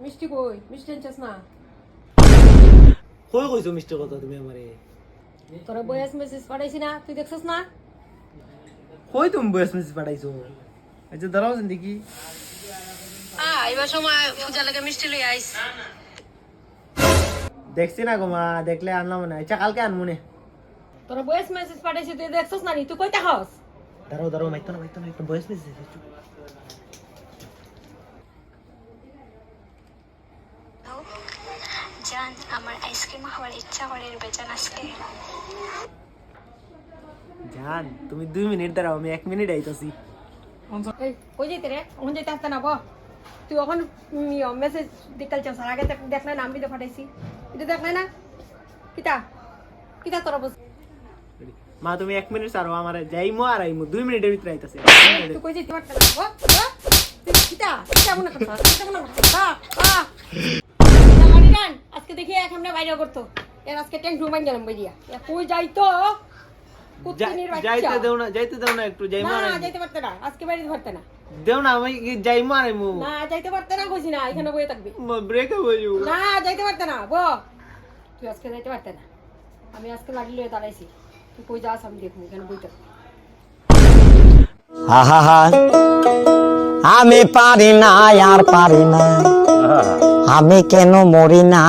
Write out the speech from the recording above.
মিষ্টি কই মিষ্টি আনছস না কই কইছো মিষ্টি কথা তুমি আমারে তোরা বয়স মেসেজ পাঠাইছি না তুই দেখছস না কই তুমি ভয়েস মেসেজ পাঠাইছো আচ্ছা দাঁড়াও দেখি এবার সময় পূজা লাগে মিষ্টি লই আইস দেখছি না গো মা দেখলে আনলাম না আচ্ছা কালকে আনমু নে তোরা বয়স মেসেজ পাঠাইছি তুই দেখছস না নি তুই কইতে হস দাঁড়াও মাইতো না একটা ভয়েস মেসেজ জান আমার আইসক্রিম খাওয়ার ইচ্ছা করে বেচান আজকে জান তুমি 2 মিনিট দাঁড়াও আমি 1 মিনিট আইতাছি এই কই যাইতে রে ওখান যাইতে আসতে না ব তুই ওখান মেসেজ দিকাল চাস আগে দেখ না নাম দিতে পাঠাইছি এটা দেখ না কিতা কিতা তোরা বস মা তুমি 1 মিনিট ছাড়ো আমারে যাইমু আর আইমু 2 মিনিটের ভিতরে আইতাছি তুই কই যাইতে পারছ না ব তুই কিতা কিতা মনে করছ কিতা মনে করছ গান আজকে দেখি এক আমরা বাইরে করতো এর আজকে ট্যাঙ্ক ঢুমাই গেলাম বাইরিয়া কই যাইতো কুত্তিনির বাচ্চা যাইতে দাও না একটু যাইমু আর না যাইতে পারতে না আজকে বাইরে পারতে না দেও না আমি যাইমু আর আইমু না যাইতে পারতে না কইছি না এখানে বসে থাকবি ব্রেক হইও না যাইতে পারতে না ব তুই আজকে যাইতে পারতে না আমি আজকে লাড়ি লয়ে দাঁড়াইছি তুই কই যাস আমি দেখবো এখানে বইতে আহা আমি পারি না আর পারি না আমি কেন মরি না